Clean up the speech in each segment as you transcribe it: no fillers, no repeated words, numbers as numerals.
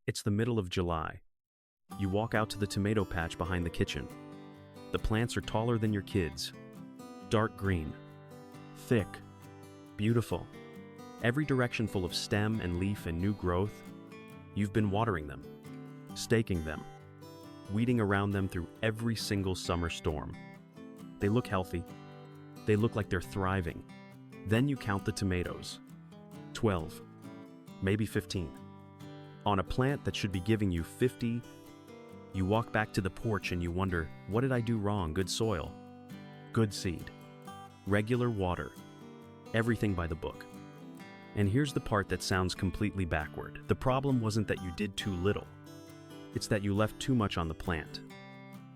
It's the middle of July. You walk out to the tomato patch behind the kitchen. The plants are taller than your kids. Dark green. Thick. Beautiful. Every direction full of stem and leaf and new growth. You've been watering them, staking them, weeding around them through every single summer storm. They look healthy. They look like they're thriving. Then you count the tomatoes. 12, maybe 15. On a plant that should be giving you 50, you walk back to the porch and you wonder, what did I do wrong? Good soil, good seed, regular water, everything by the book. And here's the part that sounds completely backward. The problem wasn't that you did too little. It's that you left too much on the plant.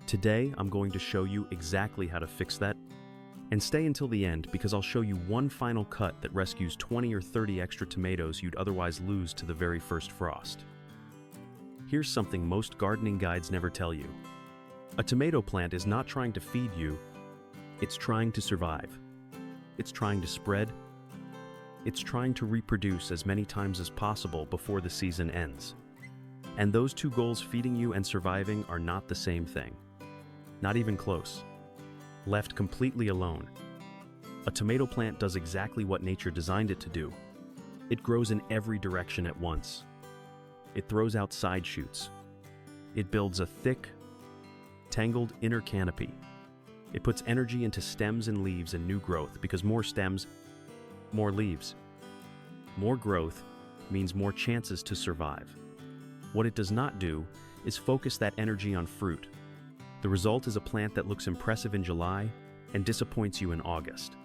Today, I'm going to show you exactly how to fix that. And stay until the end because I'll show you one final cut that rescues 20 or 30 extra tomatoes you'd otherwise lose to the very first frost. Here's something most gardening guides never tell you. A tomato plant is not trying to feed you, it's trying to survive. It's trying to spread. It's trying to reproduce as many times as possible before the season ends. And those two goals, feeding you and surviving, are not the same thing. Not even close. Left completely alone, a tomato plant does exactly what nature designed it to do. It grows in every direction at once. It throws out side shoots. It builds a thick, tangled inner canopy. It puts energy into stems and leaves and new growth because more stems, more leaves. More growth means more chances to survive. What it does not do is focus that energy on fruit. The result is a plant that looks impressive in July and disappoints you in August.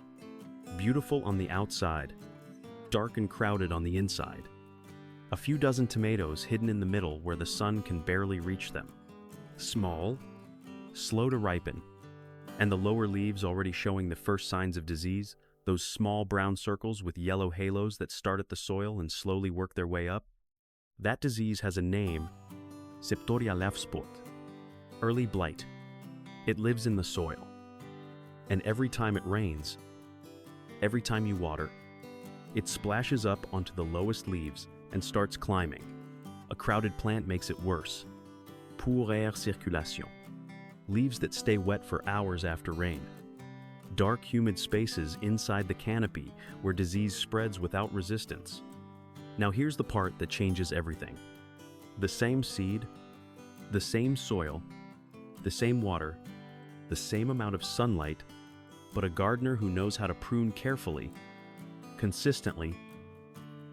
Beautiful on the outside, dark and crowded on the inside. A few dozen tomatoes hidden in the middle where the sun can barely reach them. Small, slow to ripen, and the lower leaves already showing the first signs of disease, those small brown circles with yellow halos that start at the soil and slowly work their way up. That disease has a name, Septoria Lafsport. Early blight. It lives in the soil. And every time it rains, every time you water, it splashes up onto the lowest leaves and starts climbing. A crowded plant makes it worse. Pour air circulation. Leaves that stay wet for hours after rain. Dark, humid spaces inside the canopy where disease spreads without resistance. Now here's the part that changes everything. The same seed, the same soil, the same water, the same amount of sunlight, but a gardener who knows how to prune carefully, consistently,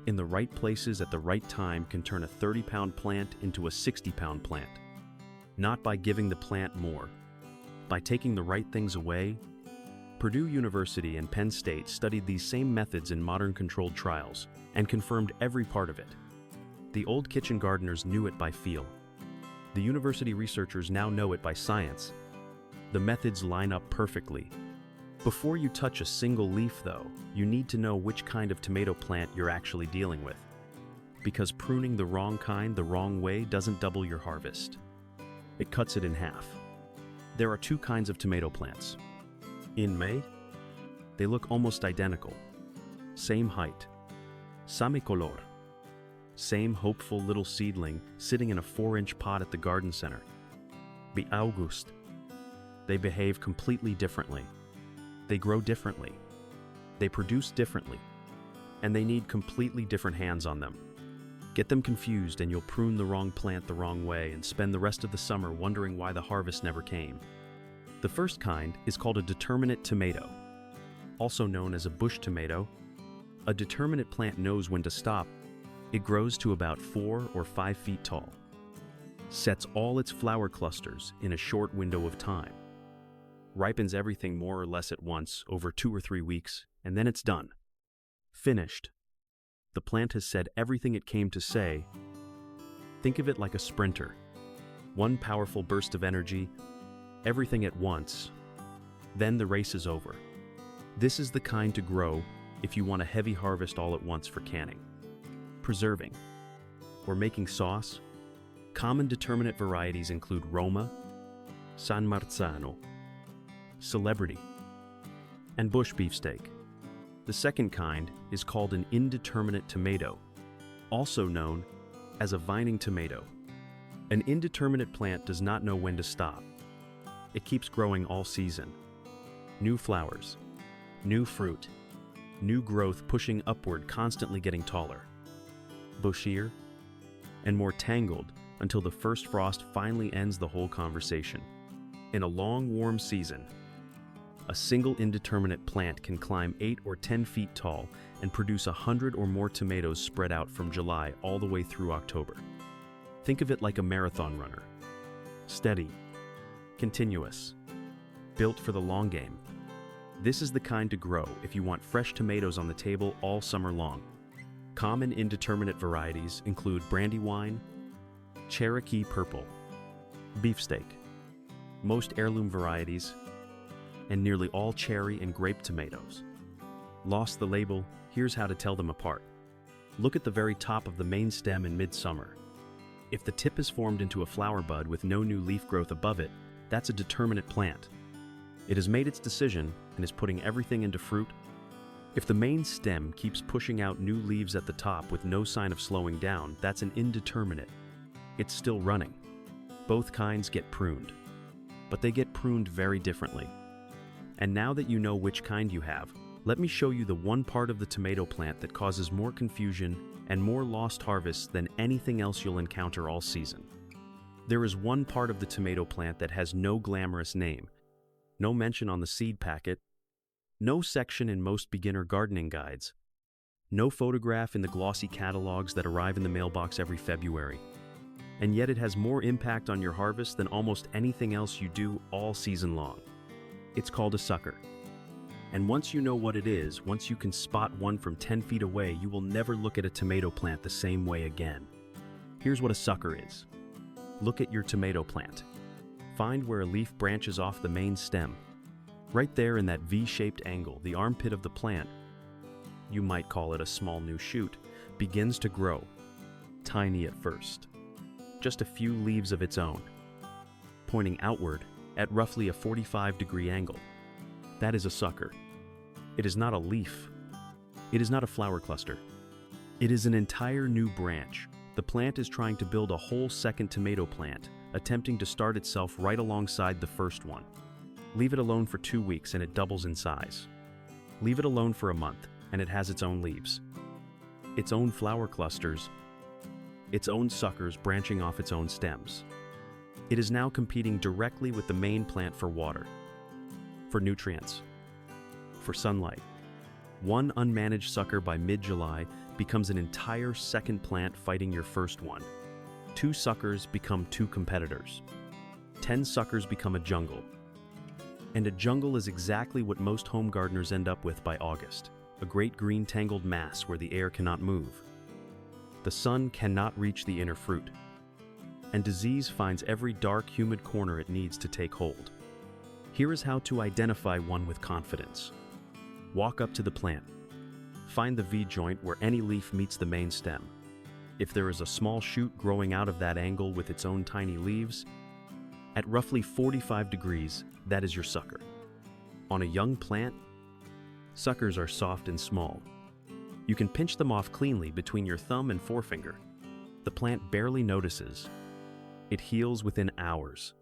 in the right places at the right time can turn a 30-pound plant into a 60-pound plant. Not by giving the plant more, by taking the right things away. Purdue University and Penn State studied these same methods in modern controlled trials and confirmed every part of it. The old kitchen gardeners knew it by feel. The university researchers now know it by science. The methods line up perfectly. Before you touch a single leaf, though, you need to know which kind of tomato plant you're actually dealing with. Because pruning the wrong kind the wrong way doesn't double your harvest. It cuts it in half. There are two kinds of tomato plants. In May, they look almost identical. Same height. Same color. Same hopeful little seedling sitting in a 4-inch pot at the garden center. Be August. They behave completely differently. They grow differently. They produce differently. And they need completely different hands on them. Get them confused and you'll prune the wrong plant the wrong way and spend the rest of the summer wondering why the harvest never came. The first kind is called a determinate tomato, also known as a bush tomato. A determinate plant knows when to stop. It grows to about 4 or 5 feet tall, sets all its flower clusters in a short window of time, ripens everything more or less at once over 2 or 3 weeks, and then it's done. Finished. The plant has said everything it came to say. Think of it like a sprinter. One powerful burst of energy, everything at once. Then the race is over. This is the kind to grow if you want a heavy harvest all at once for canning, preserving, or making sauce. Common determinate varieties include Roma, San Marzano, Celebrity, and bush beefsteak. The second kind is called an indeterminate tomato, also known as a vining tomato. An indeterminate plant does not know when to stop. It keeps growing all season. New flowers, new fruit, new growth pushing upward, constantly getting taller, bushier, and more tangled until the first frost finally ends the whole conversation. In a long, warm season, a single indeterminate plant can climb 8 or 10 feet tall and produce 100 or more tomatoes spread out from July all the way through October. Think of it like a marathon runner. Steady, continuous, built for the long game. This is the kind to grow if you want fresh tomatoes on the table all summer long. Common indeterminate varieties include Brandywine, Cherokee Purple, Beefsteak, most heirloom varieties, and nearly all cherry and grape tomatoes. Lost the label? Here's how to tell them apart. Look at the very top of the main stem in midsummer. If the tip is formed into a flower bud with no new leaf growth above it, that's a determinate plant. It has made its decision and is putting everything into fruit. If the main stem keeps pushing out new leaves at the top with no sign of slowing down, that's an indeterminate. It's still running. Both kinds get pruned, but they get pruned very differently. And now that you know which kind you have, let me show you the one part of the tomato plant that causes more confusion and more lost harvests than anything else you'll encounter all season. There is one part of the tomato plant that has no glamorous name, no mention on the seed packet, no section in most beginner gardening guides, no photograph in the glossy catalogs that arrive in the mailbox every February. And yet it has more impact on your harvest than almost anything else you do all season long. It's called a sucker. And once you know what it is, once you can spot one from 10 feet away, you will never look at a tomato plant the same way again. Here's what a sucker is. Look at your tomato plant. Find where a leaf branches off the main stem. Right there in that V-shaped angle, the armpit of the plant, you might call it a small new shoot, begins to grow. Tiny at first. Just a few leaves of its own, pointing outward at roughly a 45-degree angle. That is a sucker. It is not a leaf. It is not a flower cluster. It is an entire new branch. The plant is trying to build a whole second tomato plant, attempting to start itself right alongside the first one. Leave it alone for 2 weeks and it doubles in size. Leave it alone for a month and it has its own leaves, its own flower clusters, its own suckers branching off its own stems. It is now competing directly with the main plant for water, for nutrients, for sunlight. One unmanaged sucker by mid-July becomes an entire second plant fighting your first one. 2 suckers become 2 competitors. 10 suckers become a jungle. And a jungle is exactly what most home gardeners end up with by August, a great green tangled mass where the air cannot move. The sun cannot reach the inner fruit, and disease finds every dark, humid corner it needs to take hold. Here is how to identify one with confidence. Walk up to the plant. Find the V-joint where any leaf meets the main stem. If there is a small shoot growing out of that angle with its own tiny leaves, at roughly 45 degrees, that is your sucker. On a young plant, suckers are soft and small. You can pinch them off cleanly between your thumb and forefinger. The plant barely notices. It heals within hours.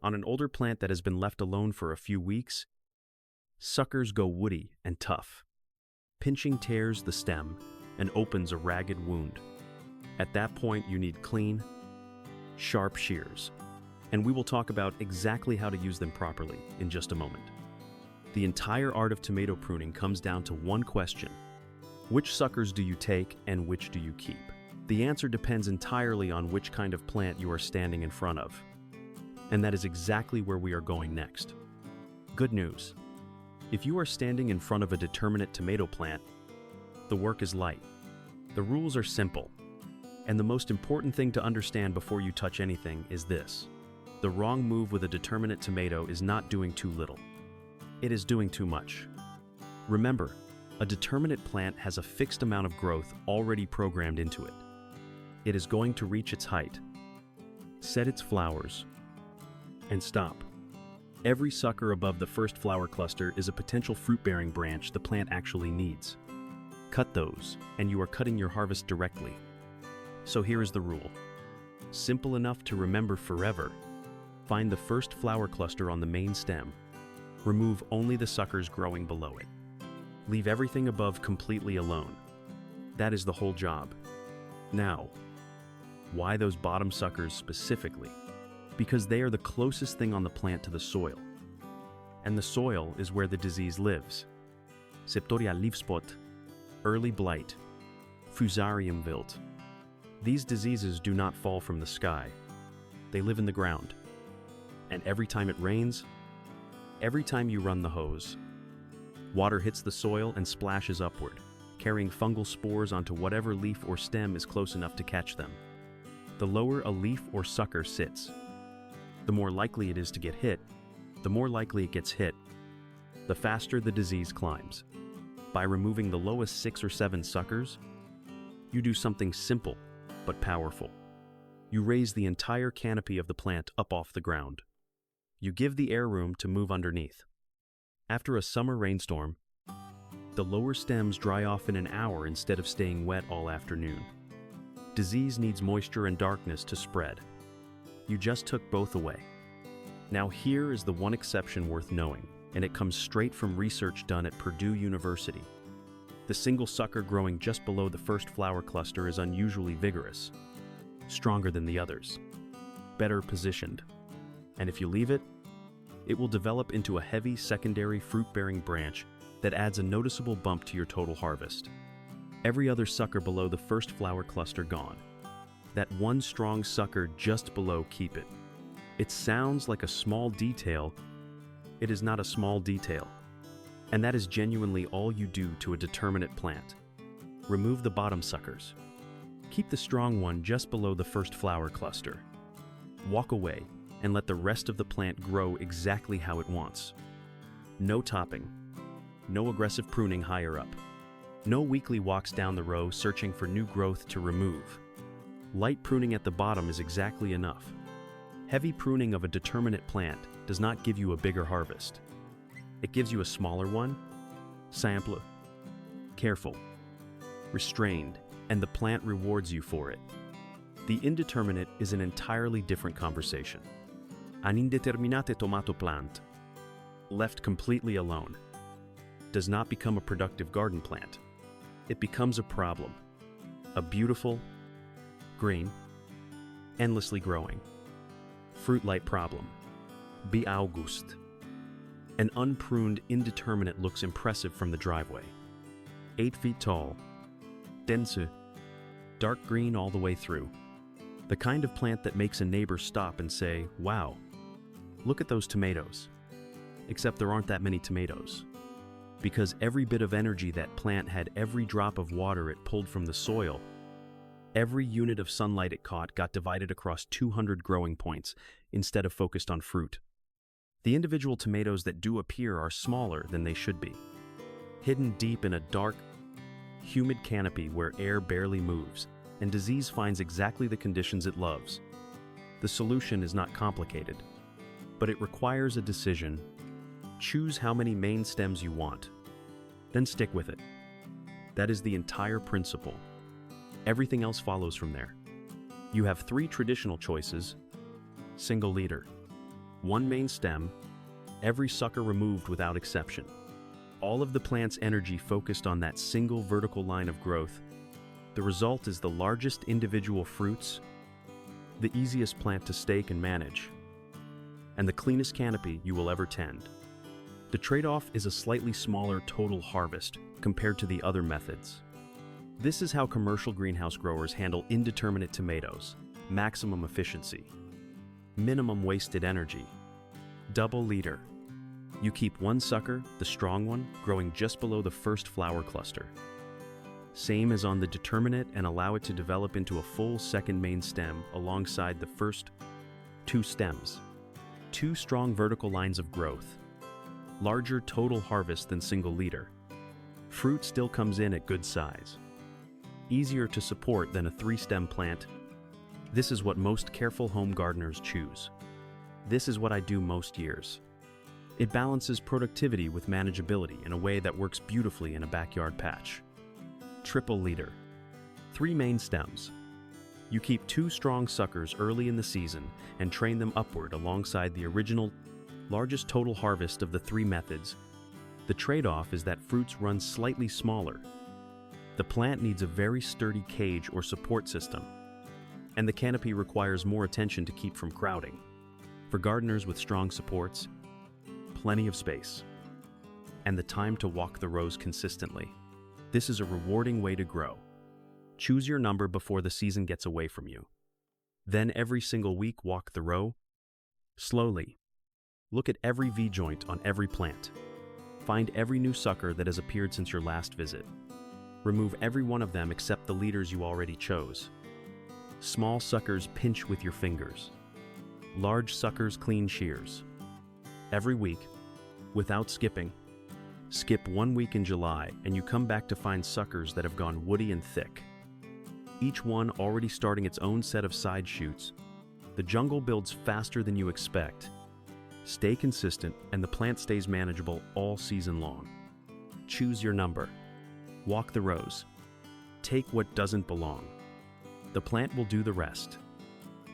On an older plant that has been left alone for a few weeks, suckers go woody and tough. Pinching tears the stem and opens a ragged wound. At that point, you need clean, sharp shears. And we will talk about exactly how to use them properly in just a moment. The entire art of tomato pruning comes down to one question. Which suckers do you take and which do you keep? The answer depends entirely on which kind of plant you are standing in front of. And that is exactly where we are going next. Good news. If you are standing in front of a determinate tomato plant, the work is light. The rules are simple. And the most important thing to understand before you touch anything is this. The wrong move with a determinate tomato is not doing too little. It is doing too much. Remember, a determinate plant has a fixed amount of growth already programmed into it. It is going to reach its height, set its flowers, and stop. Every sucker above the first flower cluster is a potential fruit-bearing branch the plant actually needs. Cut those, and you are cutting your harvest directly. So here is the rule. Simple enough to remember forever. Find the first flower cluster on the main stem. Remove only the suckers growing below it. Leave everything above completely alone. That is the whole job. Now, why those bottom suckers specifically? Because they are the closest thing on the plant to the soil. And the soil is where the disease lives. Septoria leaf spot, early blight, fusarium wilt. These diseases do not fall from the sky. They live in the ground. And every time it rains, every time you run the hose, water hits the soil and splashes upward, carrying fungal spores onto whatever leaf or stem is close enough to catch them. The lower a leaf or sucker sits, the more likely it is to get hit. The more likely it gets hit, the faster the disease climbs. By removing the lowest 6 or 7 suckers, you do something simple but powerful. You raise the entire canopy of the plant up off the ground. You give the air room to move underneath. After a summer rainstorm, the lower stems dry off in an hour instead of staying wet all afternoon. Disease needs moisture and darkness to spread. You just took both away. Now here is the one exception worth knowing, and it comes straight from research done at Purdue University. The single sucker growing just below the first flower cluster is unusually vigorous, stronger than the others, better positioned. And if you leave it, it will develop into a heavy secondary fruit-bearing branch that adds a noticeable bump to your total harvest. Every other sucker below the first flower cluster gone. That one strong sucker just below, keep it. It sounds like a small detail. It is not a small detail. And that is genuinely all you do to a determinate plant. Remove the bottom suckers. Keep the strong one just below the first flower cluster. Walk away and let the rest of the plant grow exactly how it wants. No topping. No aggressive pruning higher up. No weekly walks down the row searching for new growth to remove. Light pruning at the bottom is exactly enough. Heavy pruning of a determinate plant does not give you a bigger harvest. It gives you a smaller one, simple, careful, restrained, and the plant rewards you for it. The indeterminate is an entirely different conversation. An indeterminate tomato plant, left completely alone, does not become a productive garden plant. It becomes a problem, a beautiful, green, endlessly growing, fruit-light problem. Be August. An unpruned indeterminate looks impressive from the driveway. 8 feet tall, dense, dark green all the way through. The kind of plant that makes a neighbor stop and say, "Wow, look at those tomatoes." Except there aren't that many tomatoes. Because every bit of energy that plant had, every drop of water it pulled from the soil, every unit of sunlight it caught got divided across 200 growing points instead of focused on fruit. The individual tomatoes that do appear are smaller than they should be, hidden deep in a dark, humid canopy where air barely moves and disease finds exactly the conditions it loves. The solution is not complicated, but it requires a decision. Choose how many main stems you want, then stick with it. That is the entire principle. Everything else follows from there. You have 3 traditional choices: single leader, 1 main stem, every sucker removed without exception. All of the plant's energy focused on that single vertical line of growth. The result is the largest individual fruits, the easiest plant to stake and manage, and the cleanest canopy you will ever tend. The trade-off is a slightly smaller total harvest compared to the other methods. This is how commercial greenhouse growers handle indeterminate tomatoes: maximum efficiency, minimum wasted energy, double leader. You keep 1 sucker, the strong one, growing just below the first flower cluster. Same as on the determinate, and allow it to develop into a full second main stem alongside the first 2 stems. 2 strong vertical lines of growth. Larger total harvest than single leader. Fruit still comes in at good size. Easier to support than a 3-stem plant. This is what most careful home gardeners choose. This is what I do most years. It balances productivity with manageability in a way that works beautifully in a backyard patch. Triple leader. 3 main stems. You keep 2 strong suckers early in the season and train them upward alongside the original, largest total harvest of the 3 methods. The trade-off is that fruits run slightly smaller. The plant needs a very sturdy cage or support system, and the canopy requires more attention to keep from crowding. For gardeners with strong supports, plenty of space, and the time to walk the rows consistently, this is a rewarding way to grow. Choose your number before the season gets away from you. Then every single week walk the row slowly. Look at every V-joint on every plant. Find every new sucker that has appeared since your last visit. Remove every one of them except the leaders you already chose. Small suckers pinch with your fingers. Large suckers clean shears. Every week, without skipping, skip 1 week in July and you come back to find suckers that have gone woody and thick. Each one already starting its own set of side shoots. The jungle builds faster than you expect. Stay consistent and the plant stays manageable all season long. Choose your number. Walk the rows. Take what doesn't belong. The plant will do the rest.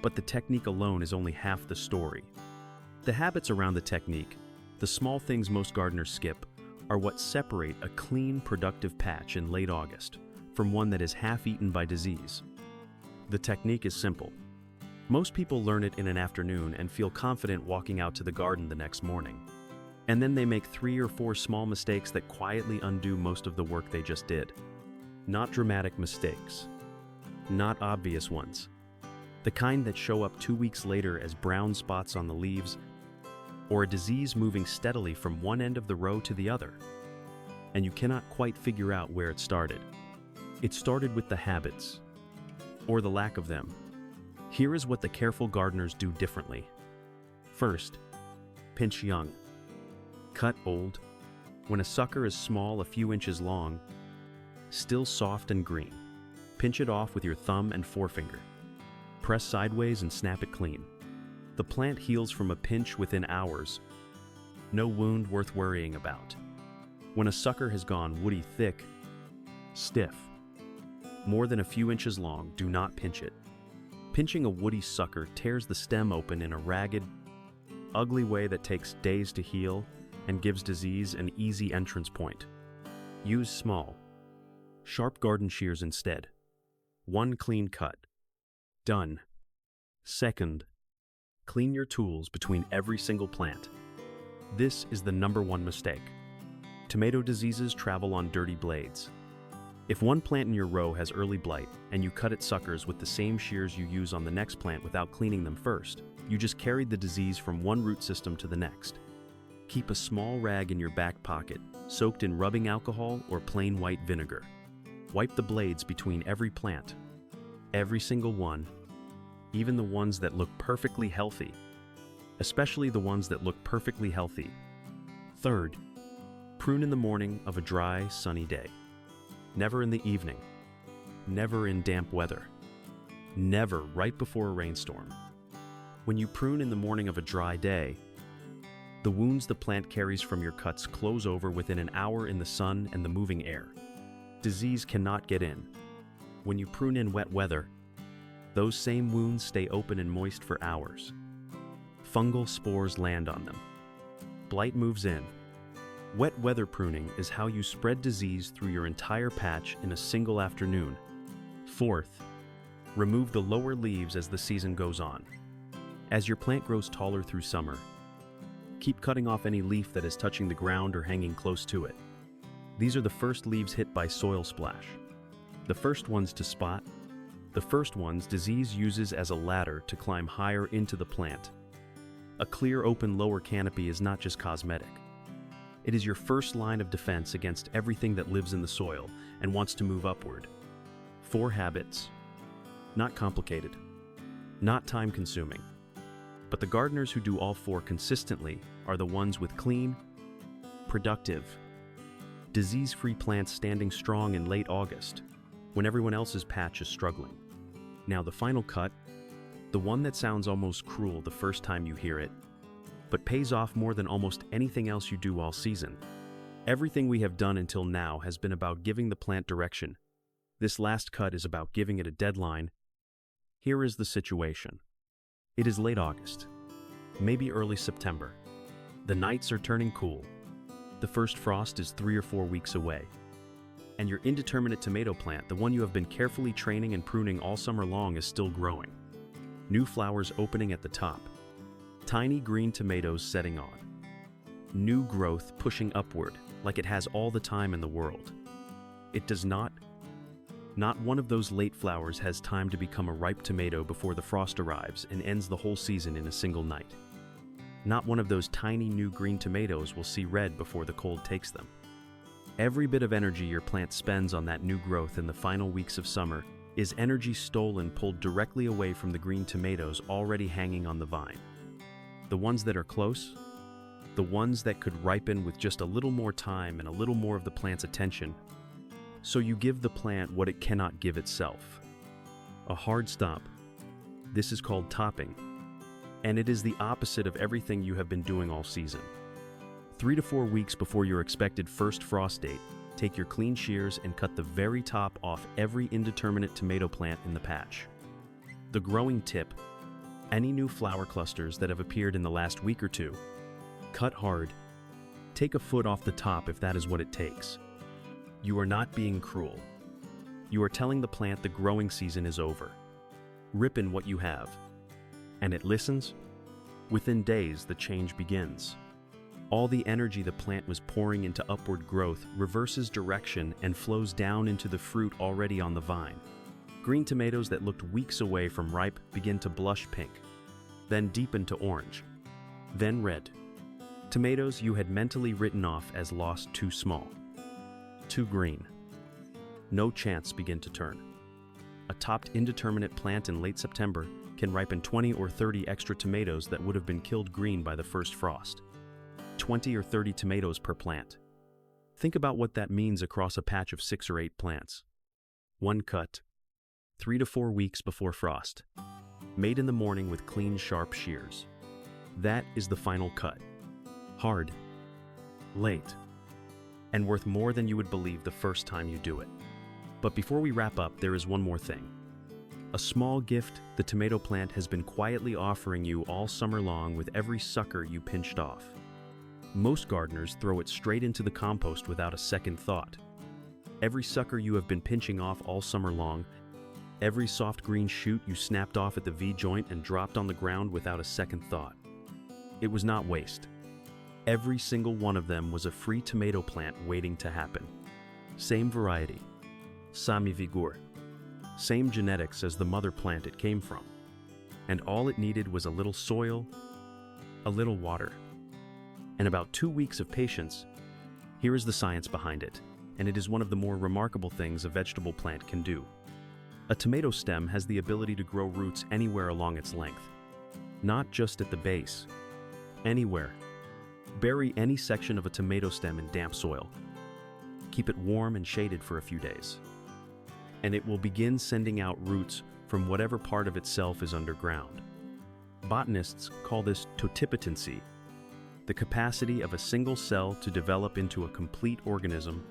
But the technique alone is only half the story. The habits around the technique, the small things most gardeners skip, are what separate a clean, productive patch in late August from one that is half-eaten by disease. The technique is simple. Most people learn it in an afternoon and feel confident walking out to the garden the next morning. And then they make 3 or 4 small mistakes that quietly undo most of the work they just did. Not dramatic mistakes. Not obvious ones. The kind that show up 2 weeks later as brown spots on the leaves, or a disease moving steadily from one end of the row to the other. And you cannot quite figure out where it started. It started with the habits, or the lack of them. Here is what the careful gardeners do differently. First, pinch young. Cut old. When a sucker is small, a few inches long, still soft and green, pinch it off with your thumb and forefinger. Press sideways and snap it clean. The plant heals from a pinch within hours. No wound worth worrying about. When a sucker has gone woody thick, stiff, more than a few inches long, do not pinch it. Pinching a woody sucker tears the stem open in a ragged, ugly way that takes days to heal and gives disease an easy entrance point. Use small, sharp garden shears instead. 1 clean cut. Done. Second, clean your tools between every single plant. This is the #1 mistake. Tomato diseases travel on dirty blades. If one plant in your row has early blight and you cut its suckers with the same shears you use on the next plant without cleaning them first, you just carried the disease from one root system to the next. Keep a small rag in your back pocket, soaked in rubbing alcohol or plain white vinegar. Wipe the blades between every plant. Every single one, even the ones that look perfectly healthy. Especially the ones that look perfectly healthy. Third, prune in the morning of a dry, sunny day. Never in the evening. Never in damp weather. Never right before a rainstorm. When you prune in the morning of a dry day, the wounds the plant carries from your cuts close over within an hour in the sun and the moving air. Disease cannot get in. When you prune in wet weather, those same wounds stay open and moist for hours. Fungal spores land on them. Blight moves in. Wet weather pruning is how you spread disease through your entire patch in a single afternoon. Fourth, remove the lower leaves as the season goes on. As your plant grows taller through summer, keep cutting off any leaf that is touching the ground or hanging close to it. These are the first leaves hit by soil splash. The first ones to spot. The first ones disease uses as a ladder to climb higher into the plant. A clear open lower canopy is not just cosmetic. It is your first line of defense against everything that lives in the soil and wants to move upward. 4 habits. Not complicated. Not time-consuming. But the gardeners who do all 4 consistently are the ones with clean, productive, disease-free plants standing strong in late August, when everyone else's patch is struggling. Now the final cut, the one that sounds almost cruel the first time you hear it, but pays off more than almost anything else you do all season. Everything we have done until now has been about giving the plant direction. This last cut is about giving it a deadline Here is the situation. It is late August, maybe early September. The nights are turning cool. The first frost is 3 or 4 weeks away. And your indeterminate tomato plant, the one you have been carefully training and pruning all summer long, is still growing. New flowers opening at the top. Tiny green tomatoes setting on. New growth pushing upward like it has all the time in the world. It does not. Not one of those late flowers has time to become a ripe tomato before the frost arrives and ends the whole season in a single night. Not one of those tiny new green tomatoes will see red before the cold takes them. Every bit of energy your plant spends on that new growth in the final weeks of summer is energy stolen, pulled directly away from the green tomatoes already hanging on the vine. The ones that are close, the ones that could ripen with just a little more time and a little more of the plant's attention. So you give the plant what it cannot give itself. A hard stop. This is called topping. And it is the opposite of everything you have been doing all season. 3 to 4 weeks before your expected first frost date, take your clean shears and cut the very top off every indeterminate tomato plant in the patch. The growing tip, any new flower clusters that have appeared in the last week or two. Cut hard. Take a foot off the top if that is what it takes. You are not being cruel. You are telling the plant the growing season is over. Ripen what you have. And it listens. Within days, the change begins. All the energy the plant was pouring into upward growth reverses direction and flows down into the fruit already on the vine. Green tomatoes that looked weeks away from ripe begin to blush pink, then deepen to orange, then red. Tomatoes you had mentally written off as lost too small. Too green. No chance begin to turn. A topped indeterminate plant in late September can ripen 20 or 30 extra tomatoes that would have been killed green by the first frost. 20 or 30 tomatoes per plant. Think about what that means across a patch of 6 or 8 plants. One cut, 3 to 4 weeks before frost. Made in the morning with clean, sharp shears. That is the final cut. Hard. Late. And worth more than you would believe the first time you do it. But before we wrap up, there is one more thing. A small gift the tomato plant has been quietly offering you all summer long with every sucker you pinched off. Most gardeners throw it straight into the compost without a second thought. Every sucker you have been pinching off all summer long, every soft green shoot you snapped off at the V-joint and dropped on the ground without a second thought. It was not waste. Every single one of them was a free tomato plant waiting to happen. Same variety, same vigor, same genetics as the mother plant it came from. And all it needed was a little soil, a little water, and about 2 weeks of patience. Here is the science behind it, and it is one of the more remarkable things a vegetable plant can do. A tomato stem has the ability to grow roots anywhere along its length, not just at the base, anywhere. Bury any section of a tomato stem in damp soil. Keep it warm and shaded for a few days. And it will begin sending out roots from whatever part of itself is underground. Botanists call this totipotency, the capacity of a single cell to develop into a complete organism.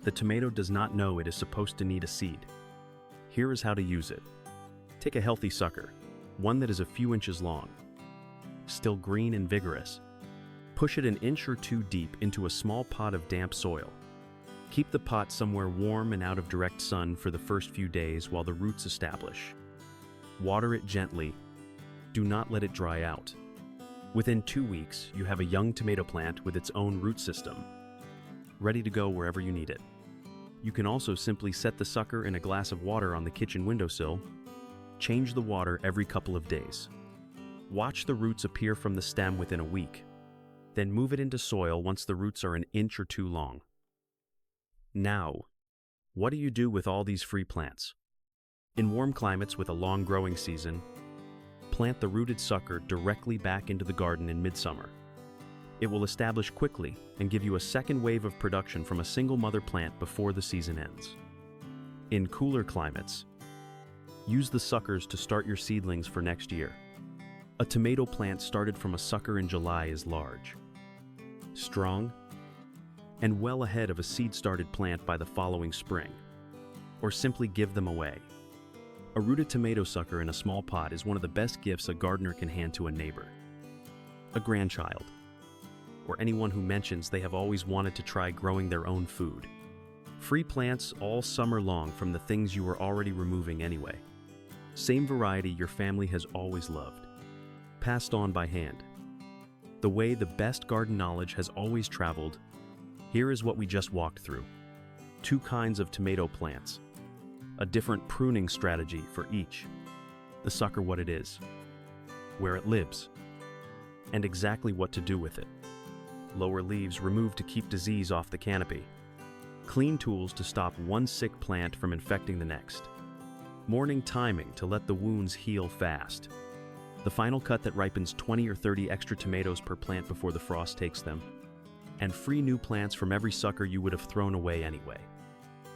The tomato does not know it is supposed to need a seed. Here is how to use it. Take a healthy sucker, one that is a few inches long, still green and vigorous. Push it 1 or 2 inches deep into a small pot of damp soil. Keep the pot somewhere warm and out of direct sun for the first few days while the roots establish. Water it gently. Do not let it dry out. Within 2 weeks, you have a young tomato plant with its own root system, ready to go wherever you need it. You can also simply set the sucker in a glass of water on the kitchen windowsill. Change the water every couple of days. Watch the roots appear from the stem within a week. Then move it into soil once the roots are 1 or 2 inches long. Now, what do you do with all these free plants? In warm climates with a long growing season, plant the rooted sucker directly back into the garden in midsummer. It will establish quickly and give you a second wave of production from a single mother plant before the season ends. In cooler climates, use the suckers to start your seedlings for next year. A tomato plant started from a sucker in July is large, strong, and well ahead of a seed-started plant by the following spring. Or simply give them away. A rooted tomato sucker in a small pot is one of the best gifts a gardener can hand to a neighbor, a grandchild, or anyone who mentions they have always wanted to try growing their own food. Free plants all summer long from the things you were already removing anyway. Same variety your family has always loved. Passed on by hand. The way the best garden knowledge has always traveled, here is what we just walked through. 2 kinds of tomato plants. A different pruning strategy for each. The sucker what it is, where it lives, and exactly what to do with it. Lower leaves removed to keep disease off the canopy. Clean tools to stop one sick plant from infecting the next. Morning timing to let the wounds heal fast. The final cut that ripens 20 or 30 extra tomatoes per plant before the frost takes them. And free new plants from every sucker you would have thrown away anyway.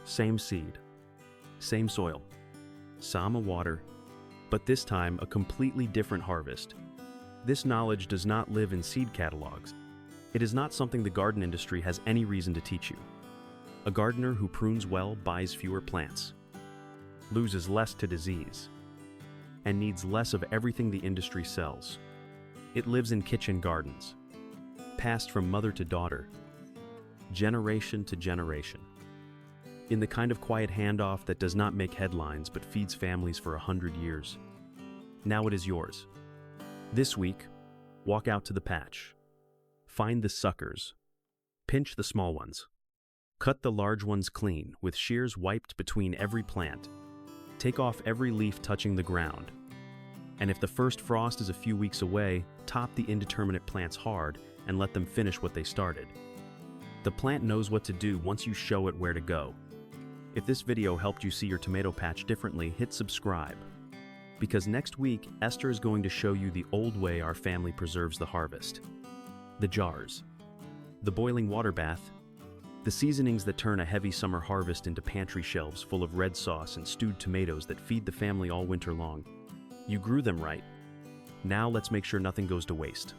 Same seed, same soil, sama water, but this time a completely different harvest. This knowledge does not live in seed catalogs. It is not something the garden industry has any reason to teach you. A gardener who prunes well buys fewer plants, loses less to disease, and needs less of everything the industry sells. It lives in kitchen gardens, passed from mother to daughter, generation to generation. In the kind of quiet handoff that does not make headlines but feeds families for 100 years. Now it is yours. This week, walk out to the patch. Find the suckers. Pinch the small ones. Cut the large ones clean, with shears wiped between every plant. Take off every leaf touching the ground. And if the first frost is a few weeks away, top the indeterminate plants hard and let them finish what they started. The plant knows what to do once you show it where to go. If this video helped you see your tomato patch differently, hit subscribe. Because next week, Esther is going to show you the old way our family preserves the harvest. The jars. The boiling water bath. The seasonings that turn a heavy summer harvest into pantry shelves full of red sauce and stewed tomatoes that feed the family all winter long. You grew them right. Now let's make sure nothing goes to waste.